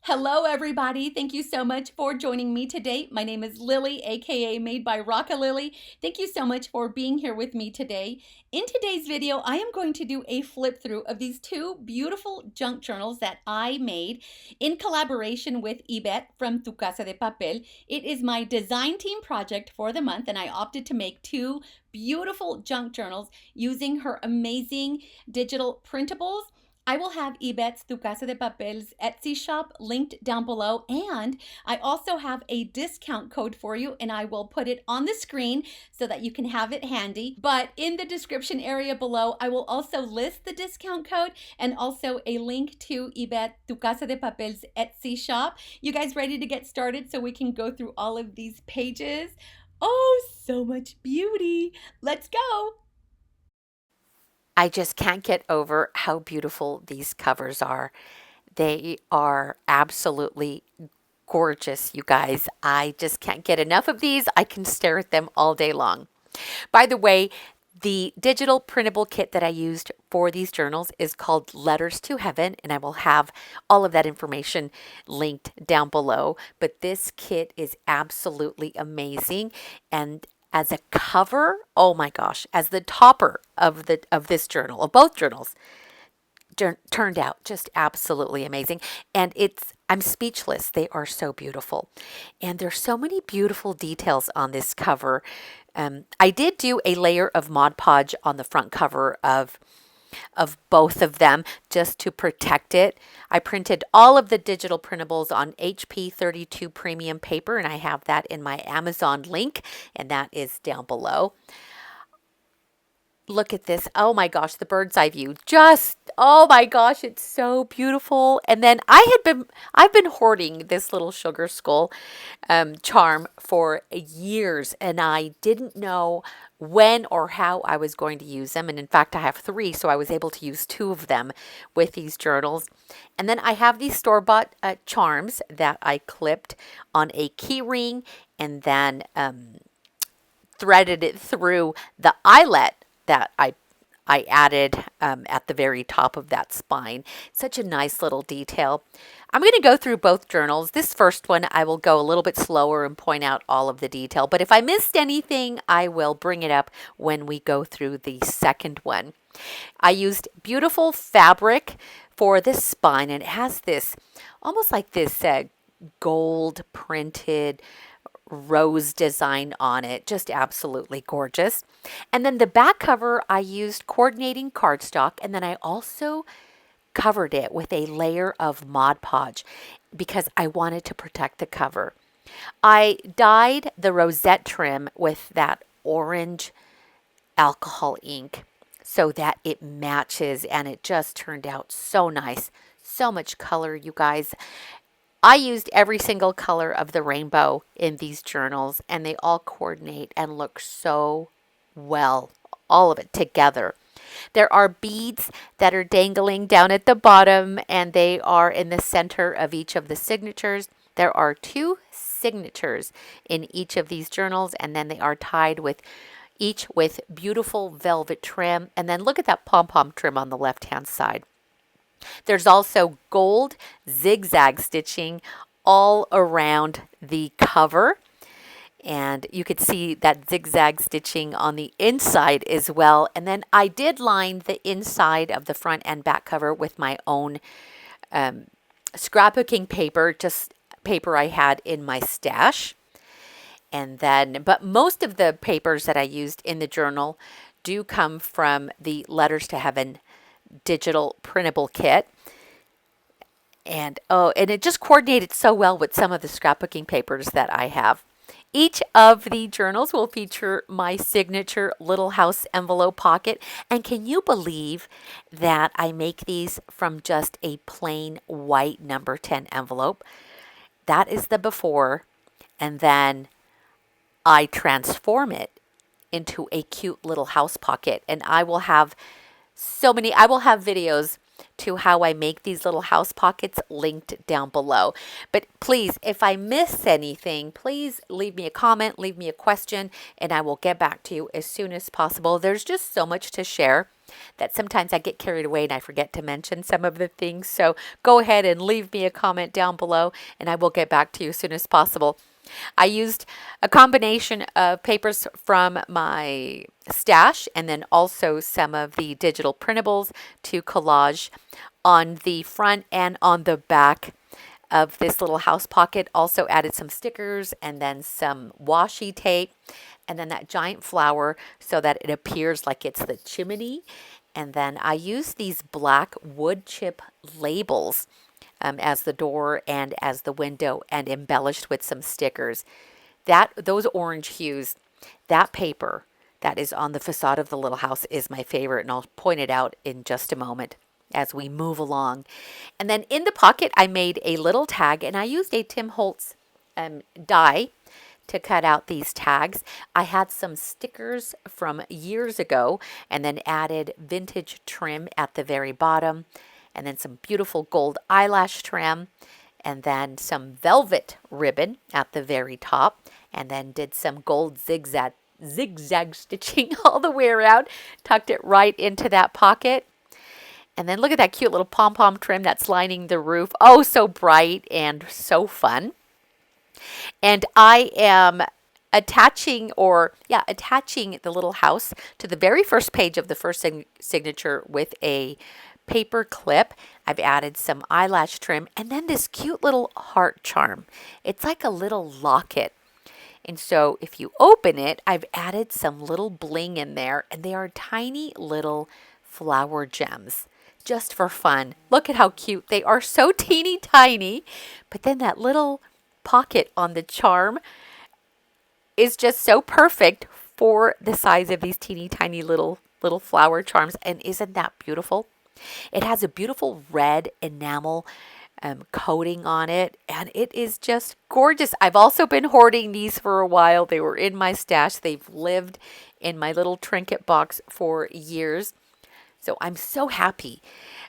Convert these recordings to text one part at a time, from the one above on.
Hello, everybody. Thank you so much for joining me today. My name is Lily, aka Made by Rocka Lily. Thank you so much for being here with me today. In today's video, I am going to do a flip through of these two beautiful junk journals that I made in collaboration with Ibette from Tu Casa De Papel. It is my design team project for the month, and I opted to make two beautiful junk journals using her amazing digital printables. I will have Ibette's Tu Casa de Papel's Etsy shop linked down below, and I also have a discount code for you, and I will put it on the screen so that you can have it handy. But in the description area below, I will also list the discount code and also a link to Ibette Tu Casa de Papel's Etsy shop. You guys ready to get started so we can go through all of these pages? Oh, so much beauty. Let's go. I just can't get over how beautiful these covers are. They are absolutely gorgeous, you guys. I just can't get enough of these. I can stare at them all day long. By the way, the digital printable kit that I used for these journals is called Letters to Heaven, and I will have all of that information linked down below. But this kit is absolutely amazing, and as a cover, oh my gosh, as the topper of this journal, of both journals, turned out just absolutely amazing. And I'm speechless. They are so beautiful. And there's so many beautiful details on this cover. I did do a layer of Mod Podge on the front cover of both of them just to protect it. I printed all of the digital printables on HP 32 premium paper, and I have that in my Amazon link, and that is down below. Look at this. Oh my gosh, the bird's eye view. Just, oh my gosh, it's so beautiful. And then I've been hoarding this little sugar skull charm for years, and I didn't know when or how I was going to use them. And in fact, I have 3, so I was able to use 2 of them with these journals. And then I have these store-bought charms that I clipped on a key ring and then threaded it through the eyelet that I added at the very top of that spine. Such a nice little detail. I'm going to go through both journals. This first one, I will go a little bit slower and point out all of the detail. But if I missed anything, I will bring it up when we go through the second one. I used beautiful fabric for this spine, and it has this, almost like this gold printed rose design on it. Just absolutely gorgeous. And then the back cover, I used coordinating cardstock, and then I also covered it with a layer of Mod Podge because I wanted to protect the cover. I dyed the rosette trim with that orange alcohol ink so that it matches, and it just turned out so nice. So much color, you guys. I used every single color of the rainbow in these journals, and they all coordinate and look so well, all of it together. There are beads that are dangling down at the bottom, and they are in the center of each of the signatures. There are 2 signatures in each of these journals, and then they are tied with each with beautiful velvet trim. And then look at that pom-pom trim on the left-hand side. There's also gold zigzag stitching all around the cover. And you could see that zigzag stitching on the inside as well. And then I did line the inside of the front and back cover with my own scrapbooking paper, just paper I had in my stash. And then, but most of the papers that I used in the journal do come from the Letters to Heaven digital printable kit. And it just coordinated so well with some of the scrapbooking papers that I have. Each of the journals will feature my signature little house envelope pocket. And can you believe that I make these from just a plain white number 10 envelope? That is the before, and then I transform it into a cute little house pocket. And I will have videos to how I make these little house pockets linked down below. But please, if I miss anything, please leave me a comment, leave me a question, and I will get back to you as soon as possible. There's just so much to share that sometimes I get carried away and I forget to mention some of the things. So go ahead and leave me a comment down below, and I will get back to you as soon as possible. I used a combination of papers from my stash and then also some of the digital printables to collage on the front and on the back of this little house pocket. Also added some stickers and then some washi tape and then that giant flower so that it appears like it's the chimney. And then I used these black wood chip labels as the door and as the window, and embellished with some stickers. Those orange hues, that paper that is on the facade of the little house is my favorite, and I'll point it out in just a moment as we move along. And then in the pocket, I made a little tag, and I used a Tim Holtz die to cut out these tags. I had some stickers from years ago and then added vintage trim at the very bottom, and then some beautiful gold eyelash trim, and then some velvet ribbon at the very top, and then did some gold zigzag stitching all the way around, tucked it right into that pocket. And then look at that cute little pom-pom trim that's lining the roof. Oh, so bright and so fun. And I am attaching the little house to the very first page of the first signature with a paper clip. I've added some eyelash trim and then this cute little heart charm. It's like a little locket. And so if you open it, I've added some little bling in there, and they are tiny little flower gems just for fun. Look at how cute. They are so teeny tiny, but then that little pocket on the charm is just so perfect for the size of these teeny tiny little flower charms. And isn't that beautiful? It has a beautiful red enamel coating on it, and it is just gorgeous. I've also been hoarding these for a while. They were in my stash. They've lived in my little trinket box for years. So I'm so happy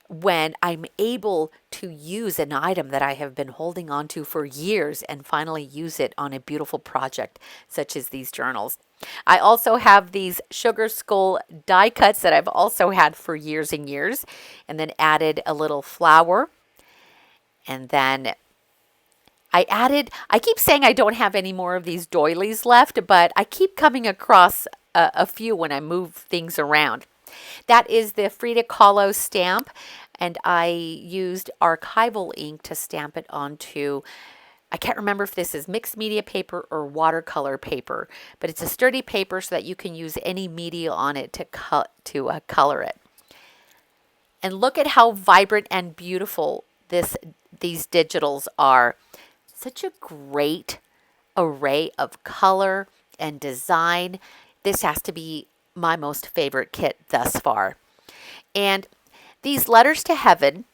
when I'm able to use an item that I have been holding on to for years and finally use it on a beautiful project such as these journals. I also have these sugar skull die cuts that I've also had for years and years, and then added a little flower. And then I keep saying I don't have any more of these doilies left, but I keep coming across a few when I move things around. That is the Frida Kahlo stamp, and I used archival ink to stamp it onto, I can't remember if this is mixed media paper or watercolor paper, but it's a sturdy paper so that you can use any media on it to color it. And look at how vibrant and beautiful these digitals are. Such a great array of color and design. This has to be my most favorite kit thus far. And these letters to heaven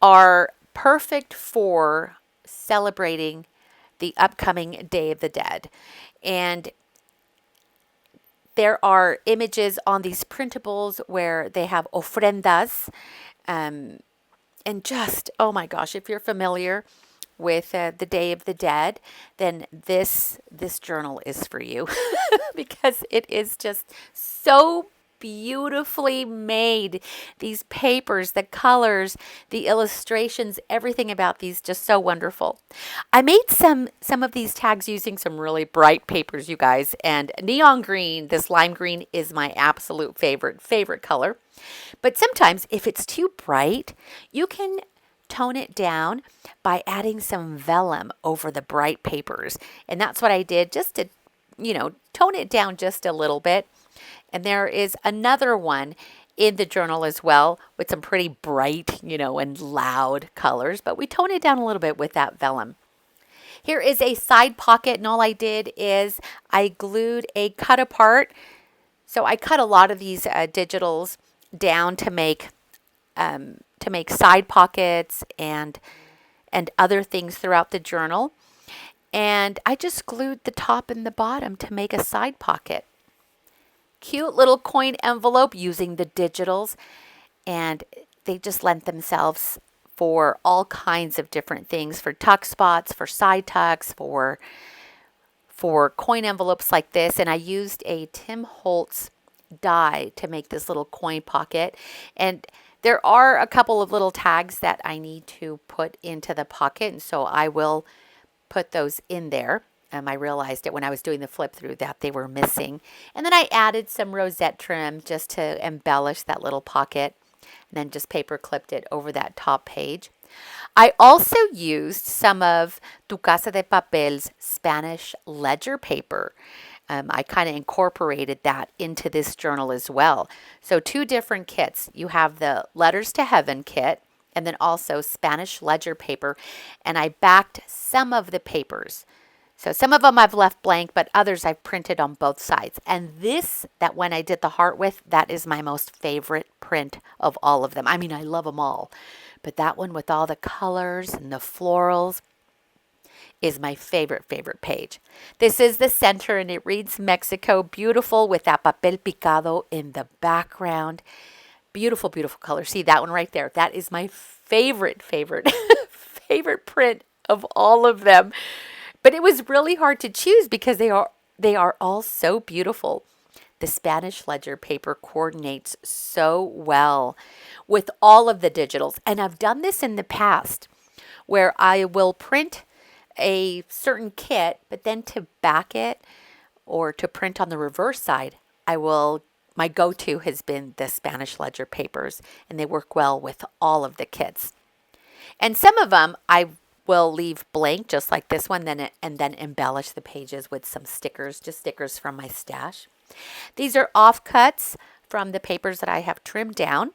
are perfect for celebrating the upcoming Day of the Dead. And there are images on these printables where they have ofrendas, and just, oh my gosh, if you're familiar with the Day of the Dead, then this journal is for you because it is just so beautifully made. These papers, the colors, the illustrations, everything about these just so wonderful. I made some of these tags using some really bright papers, you guys, and neon green, this lime green, is my absolute favorite color. But sometimes if it's too bright, you can tone it down by adding some vellum over the bright papers. And that's what I did, just to, tone it down just a little bit. And there is another one in the journal as well with some pretty bright, and loud colors, but we tone it down a little bit with that vellum. Here is a side pocket, and all I did is I glued a cut apart. So I cut a lot of these digitals down to make side pockets and other things throughout the journal. And I just glued the top and the bottom to make a side pocket. Cute little coin envelope using the digitals. And they just lent themselves for all kinds of different things, for tuck spots, for side tucks, for coin envelopes like this. And I used a Tim Holtz die to make this little coin pocket. And there are a couple of little tags that I need to put into the pocket, and so I will put those in there. I realized it when I was doing the flip through that they were missing. And then I added some rosette trim just to embellish that little pocket, and then just paper clipped it over that top page. I also used some of Tu Casa de Papel's Spanish ledger paper. I kind of incorporated that into this journal as well. So 2 different kits. You have the Letters to Heaven kit, and then also Spanish ledger paper. And I backed some of the papers. So some of them I've left blank, but others I've printed on both sides. And this, that one I did the heart with, that is my most favorite print of all of them. I mean, I love them all. But that one with all the colors and the florals is my favorite page. This is the center, and it reads Mexico. Beautiful with that papel picado in the background. Beautiful, beautiful color. See that one right there? That is my favorite favorite print of all of them. But it was really hard to choose because they are all so beautiful. The Spanish ledger paper coordinates so well with all of the digitals. And I've done this in the past where I will print a certain kit, but then to back it or to print on the reverse side, my go-to has been the Spanish ledger papers, and they work well with all of the kits. And some of them I will leave blank, just like this one, and then embellish the pages with some stickers, just stickers from my stash. These are offcuts from the papers that I have trimmed down.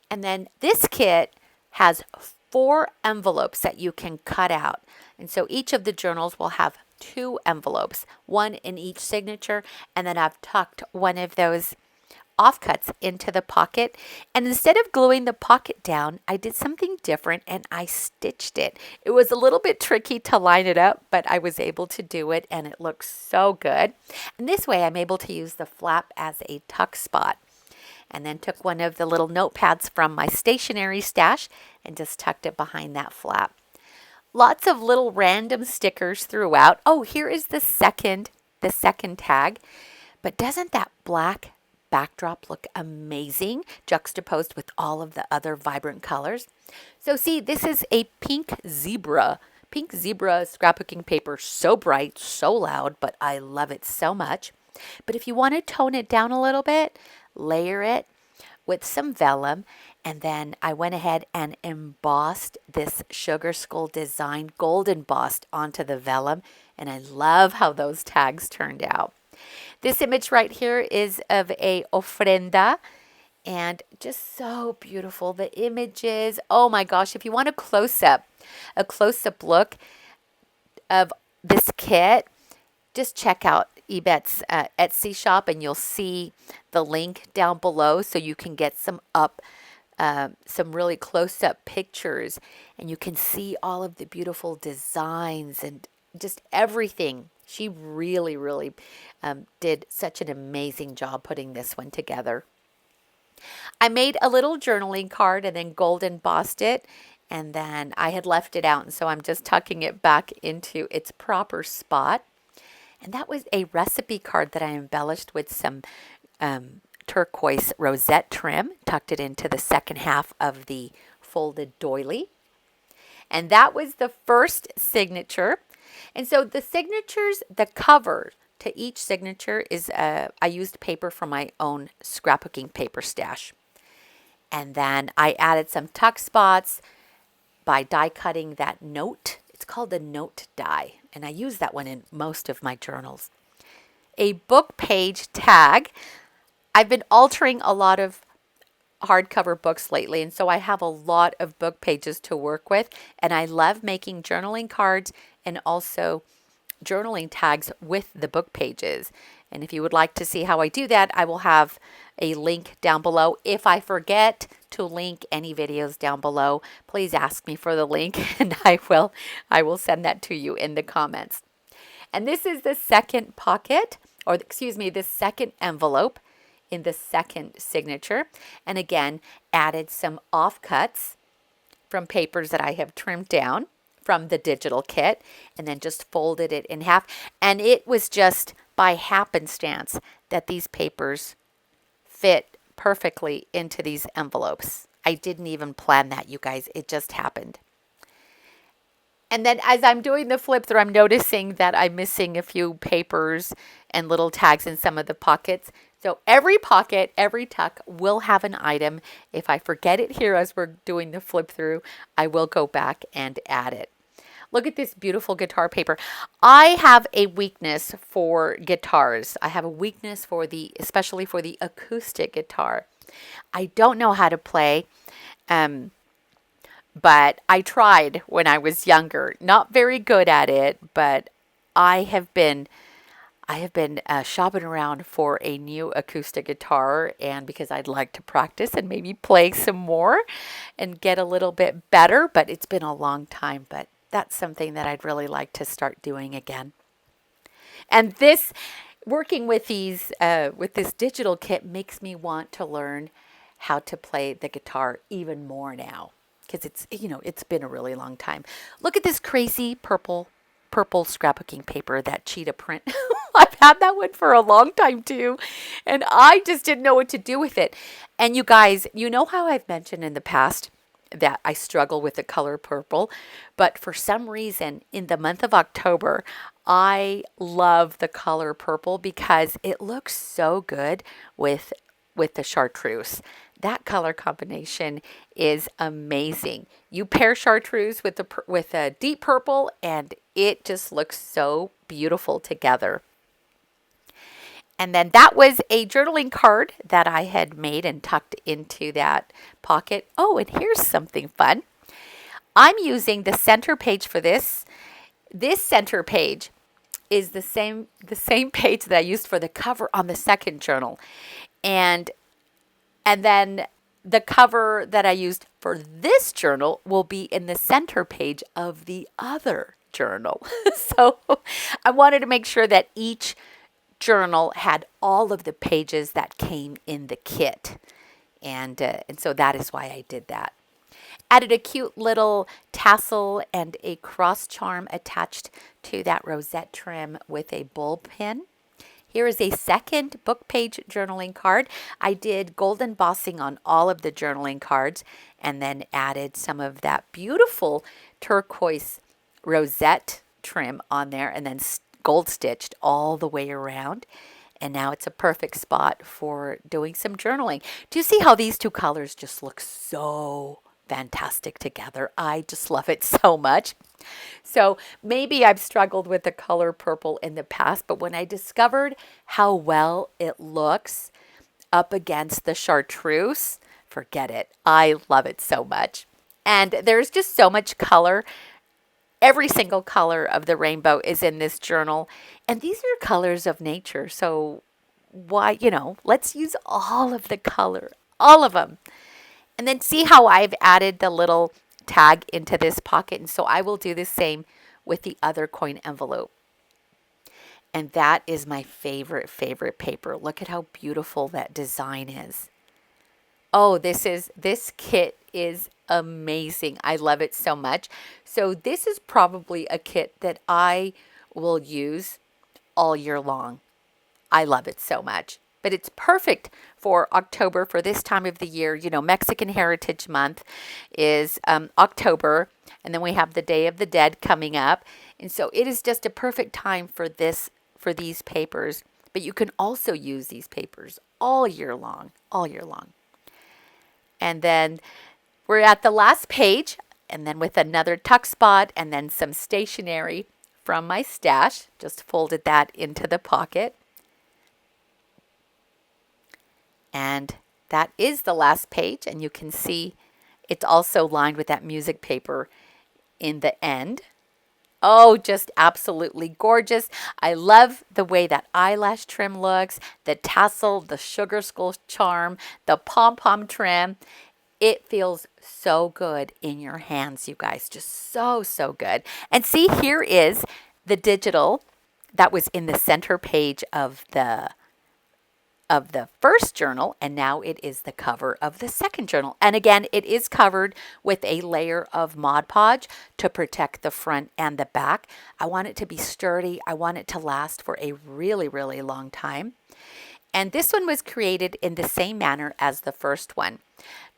And then this kit has 4 envelopes that you can cut out. And so each of the journals will have 2 envelopes, one in each signature, and then I've tucked one of those offcuts into the pocket. And instead of gluing the pocket down, I did something different and I stitched it. It was a little bit tricky to line it up, but I was able to do it and it looks so good. And this way I'm able to use the flap as a tuck spot. And then took one of the little notepads from my stationery stash and just tucked it behind that flap. Lots of little random stickers throughout. Oh, here is the second tag. But doesn't that black backdrop look amazing, juxtaposed with all of the other vibrant colors? So see, this is a pink zebra scrapbooking paper. So bright, so loud, but I love it so much. But if you want to tone it down a little bit, layer it with some vellum, and then I went ahead and embossed this sugar skull design, gold embossed onto the vellum, and I love how those tags turned out. This image right here is of a ofrenda, and just so beautiful. The images, oh my gosh, if you want a close-up look of this kit, just check out Ibette's Etsy shop, and you'll see the link down below so you can get some really close-up pictures, and you can see all of the beautiful designs and just everything. She really did such an amazing job putting this one together. I made a little journaling card and then gold embossed it, and then I had left it out, and so I'm just tucking it back into its proper spot. And that was a recipe card that I embellished with some turquoise rosette trim, tucked it into the second half of the folded doily. And that was the first signature. And so the signatures, the cover to each signature is, I used paper from my own scrapbooking paper stash. And then I added some tuck spots by die cutting that note. It's called the note die, and I use that one in most of my journals. A book page tag. I've been altering a lot of hardcover books lately, and so I have a lot of book pages to work with, and I love making journaling cards and also journaling tags with the book pages. And if you would like to see how I do that, I will have a link down below. If I forget to link any videos down below, please ask me for the link and I will send that to you in the comments. And this is the second pocket, or excuse me, the second envelope in the second signature. And again, added some offcuts from papers that I have trimmed down from the digital kit, and then just folded it in half. And it was just by happenstance that these papers fit perfectly into these envelopes. I didn't even plan that, you guys. It just happened. And then as I'm doing the flip through, I'm noticing that I'm missing a few papers and little tags in some of the pockets. So every pocket, every tuck will have an item. If I forget it here as we're doing the flip through, I will go back and add it. Look at this beautiful guitar paper. I have a weakness for guitars. I have a weakness for especially for the acoustic guitar. I don't know how to play, but I tried when I was younger. Not very good at it, but I have been shopping around for a new acoustic guitar, and because I'd like to practice and maybe play some more and get a little bit better, but it's been a long time, but that's something that I'd really like to start doing again. And this, working with these, with this digital kit makes me want to learn how to play the guitar even more now, because it's been a really long time. Look at this crazy purple scrapbooking paper, that cheetah print. I've had that one for a long time too, and I just didn't know what to do with it. And you guys, you know how I've mentioned in the past that I struggle with the color purple, but for some reason in the month of October, I love the color purple because it looks so good with the chartreuse. That color combination is amazing. You pair chartreuse with a deep purple, and it just looks so beautiful together. And then that was a journaling card that I had made and tucked into that pocket. Oh, and here's something fun. I'm using the center page for this. This center page is the same page that I used for the cover on the second journal. And then the cover that I used for this journal will be in the center page of the other journal. So I wanted to make sure that each journal had all of the pages that came in the kit. And so that is why I did that. Added a cute little tassel and a cross charm attached to that rosette trim with a bulb pin. Here is a second book page journaling card. I did gold embossing on all of the journaling cards and then added some of that beautiful turquoise rosette trim on there and then gold stitched all the way around. And now it's a perfect spot for doing some journaling. Do you see how these two colors just look so fantastic together? I just love it so much. So maybe I've struggled with the color purple in the past, but when I discovered how well it looks up against the chartreuse, forget it. I love it so much. And there's just so much color. Every single color of the rainbow is in this journal. And these are colors of nature. So why, let's use all of the color, all of them. And then see how I've added the little tag into this pocket. And so I will do the same with the other coin envelope. And that is my favorite paper. Look at how beautiful that design is. Oh, this kit is amazing. I love it so much. So this is probably a kit that I will use all year long. I love it so much. But it's perfect for October, for this time of the year. Mexican Heritage Month is October, and then we have the Day of the Dead coming up. And so it is just a perfect time for these papers. But you can also use these papers all year long, all year long. And then we're at the last page, and then with another tuck spot and then some stationery from my stash, just folded that into the pocket. And that is the last page, and you can see it's also lined with that music paper in the end. Oh, just absolutely gorgeous. I love the way that eyelash trim looks, the tassel, the sugar skull charm, the pom-pom trim. It feels so good in your hands, you guys. Just so good. And see, here is the digital that was in the center page of the of the first journal, and now it is the cover of the second journal. And again, it is covered with a layer of Mod Podge to protect the front and the back. I want it to be sturdy. I want it to last for a really, really long time. And this one was created in the same manner as the first one.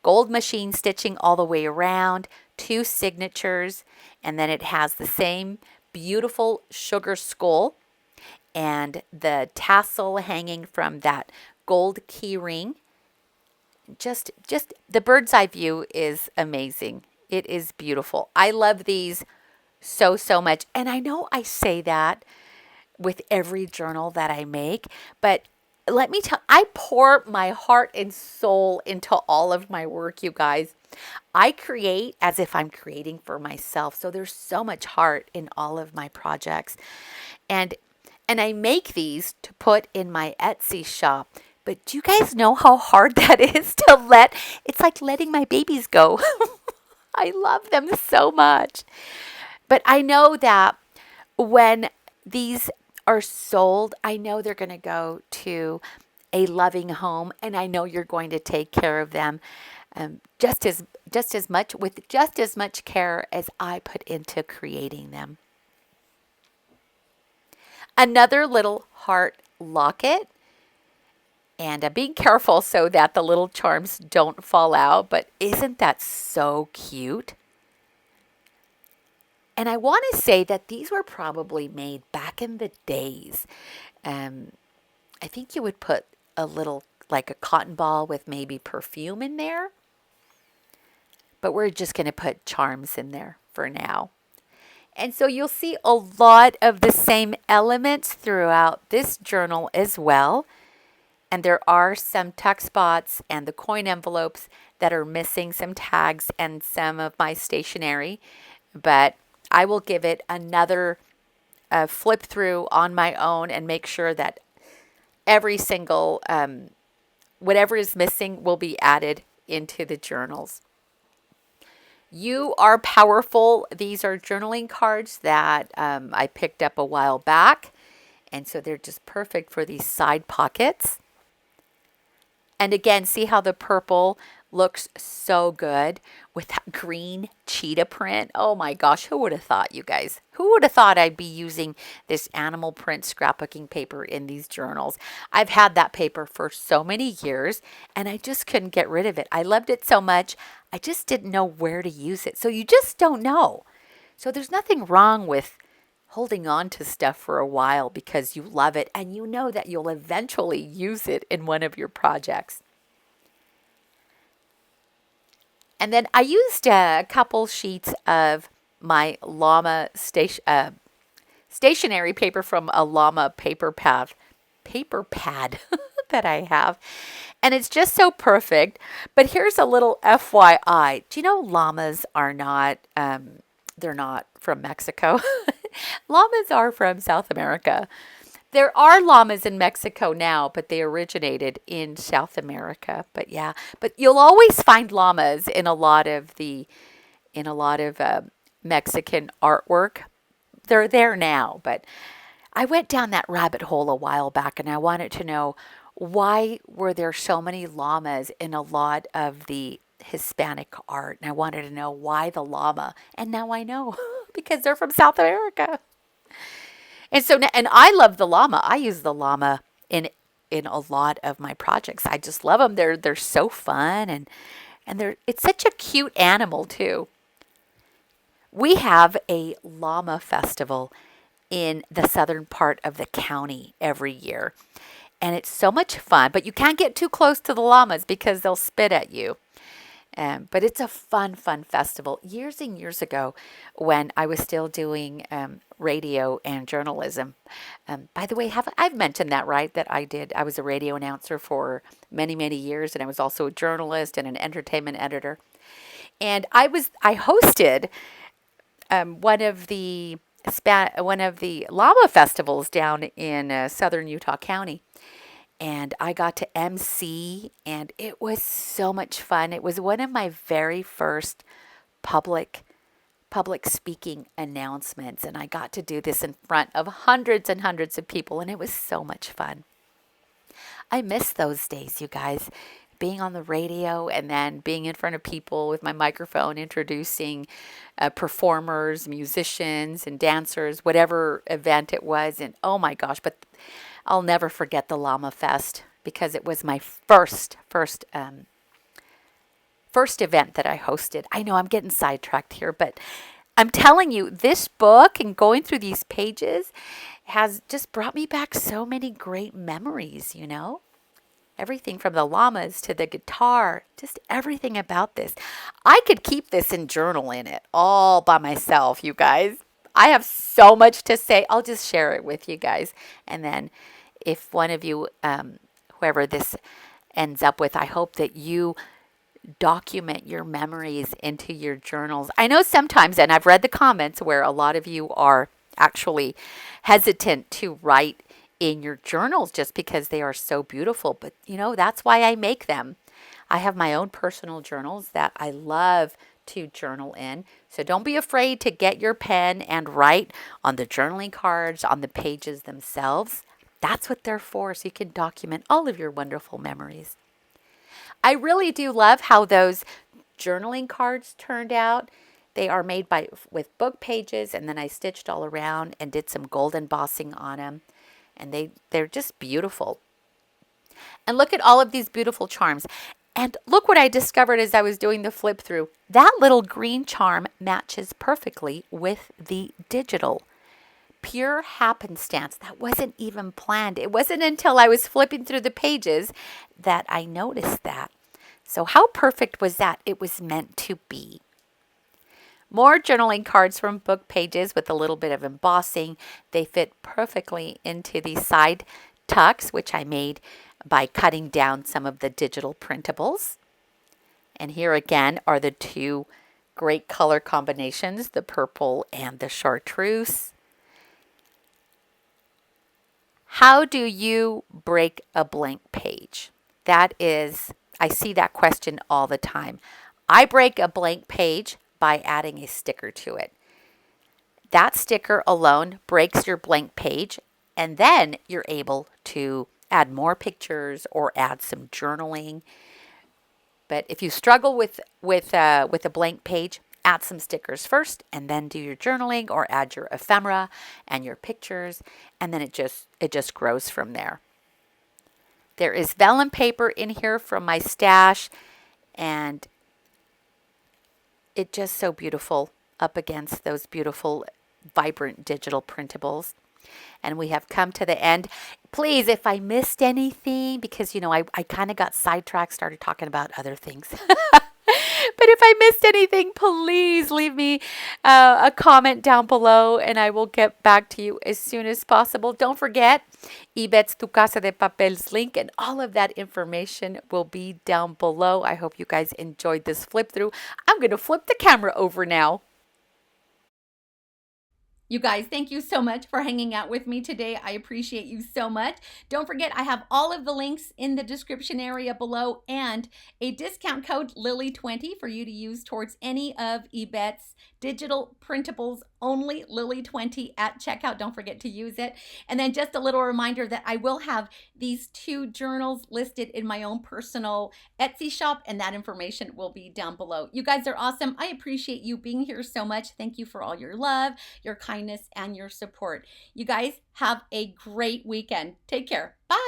Gold machine stitching all the way around, 2 signatures, and then it has the same beautiful sugar skull and the tassel hanging from that gold key ring. Just the bird's eye view is amazing. It is beautiful. I love these so much. And I know I say that with every journal that I make, but let me tell, I pour my heart and soul into all of my work, you guys. I create as if I'm creating for myself. So there's so much heart in all of my projects. And I make these to put in my Etsy shop. But do you guys know how hard that is to let, it's like letting my babies go. I love them so much. But I know that when these are sold, I know they're going to go to a loving home, and I know you're going to take care of them just as much with just as much care as I put into creating them. Another little heart locket, and I'm being careful so that the little charms don't fall out, but isn't that so cute? And I want to say that these were probably made back in the days. I think you would put a little, like a cotton ball with maybe perfume in there. But we're just going to put charms in there for now. And so you'll see a lot of the same elements throughout this journal as well. And there are some tuck spots and the coin envelopes that are missing some tags and some of my stationery. But I will give it another flip through on my own and make sure that every single, whatever is missing will be added into the journals. You are powerful. These are journaling cards that I picked up a while back. And so they're just perfect for these side pockets. And again, see how the purple looks so good with that green cheetah print. Oh my gosh, who would have thought, you guys? Who would have thought I'd be using this animal print scrapbooking paper in these journals? I've had that paper for so many years and I just couldn't get rid of it. I loved it so much, I just didn't know where to use it. So you just don't know. So there's nothing wrong with holding on to stuff for a while because you love it and you know that you'll eventually use it in one of your projects. And then I used a couple sheets of my llama stationery paper from a llama paper pad that I have. And it's just so perfect. But here's a little FYI. Do you know llamas are not, they're not from Mexico. Llamas are from South America. There are llamas in Mexico now, but they originated in South America. But yeah, but you'll always find llamas in a lot of Mexican artwork. They're there now, but I went down that rabbit hole a while back and I wanted to know, why were there so many llamas in a lot of the Hispanic art? And I wanted to know why the llama. And now I know because they're from South America. And so, and I love the llama. I use the llama in a lot of my projects. I just love them. They're so fun and it's such a cute animal too. We have a llama festival in the southern part of the county every year. And it's so much fun, but you can't get too close to the llamas because they'll spit at you. But it's a fun festival. Years and years ago, when I was still doing radio and journalism. By the way, I've mentioned that, right? That I was a radio announcer for many years, and I was also a journalist and an entertainment editor. And I hosted one of the llama festivals down in southern Utah County. And I got to MC, and it was so much fun. It was one of my very first public speaking announcements, and I got to do this in front of hundreds and hundreds of people, and it was so much fun. I miss those days, you guys. Being on the radio and then being in front of people with my microphone introducing performers, musicians, and dancers, whatever event it was. And oh my gosh, but I'll never forget the Llama Fest because it was my first event that I hosted. I know I'm getting sidetracked here, but I'm telling you, this book and going through these pages has just brought me back so many great memories, you know? Everything from the llamas to the guitar, just everything about this. I could keep this and journal in it all by myself, you guys. I have so much to say. I'll just share it with you guys. And then if one of you, whoever this ends up with, I hope that you document your memories into your journals. I know sometimes, and I've read the comments where a lot of you are actually hesitant to write in your journals just because they are so beautiful. But you know, that's why I make them. I have my own personal journals that I love to journal in. So don't be afraid to get your pen and write on the journaling cards, on the pages themselves. That's what they're for, so you can document all of your wonderful memories. I really do love how those journaling cards turned out. They are made with book pages, and then I stitched all around and did some gold embossing on them. And they're just beautiful. And look at all of these beautiful charms. And look what I discovered as I was doing the flip through. That little green charm matches perfectly with the digital. Pure happenstance. That wasn't even planned. It wasn't until I was flipping through the pages that I noticed that. So how perfect was that? It was meant to be. More journaling cards from book pages with a little bit of embossing. They fit perfectly into the side tucks, which I made by cutting down some of the digital printables. And here again are the two great color combinations, the purple and the chartreuse. How do you break a blank page? That is, I see that question all the time. I break a blank page by adding a sticker to it. That sticker alone breaks your blank page, and then you're able to add more pictures or add some journaling. But if you struggle with a blank page, add some stickers first and then do your journaling or add your ephemera and your pictures, and then it just grows from there. There is vellum paper in here from my stash, and it's just so beautiful up against those beautiful, vibrant digital printables. And we have come to the end. Please, if I missed anything, because, you know, I kind of got sidetracked, started talking about other things. But if I missed anything, please leave me a comment down below and I will get back to you as soon as possible. Don't forget, Ibette's Tu Casa De Papel's link and all of that information will be down below. I hope you guys enjoyed this flip through. I'm going to flip the camera over now. You guys, thank you so much for hanging out with me today. I appreciate you so much. Don't forget, I have all of the links in the description area below and a discount code Lily20 for you to use towards any of Ibette's digital printables only, Lily20 at checkout. Don't forget to use it. And then just a little reminder that I will have these two journals listed in my own personal Etsy shop, and that information will be down below. You guys are awesome. I appreciate you being here so much. Thank you for all your love, your kindness, and your support. You guys have a great weekend. Take care. Bye.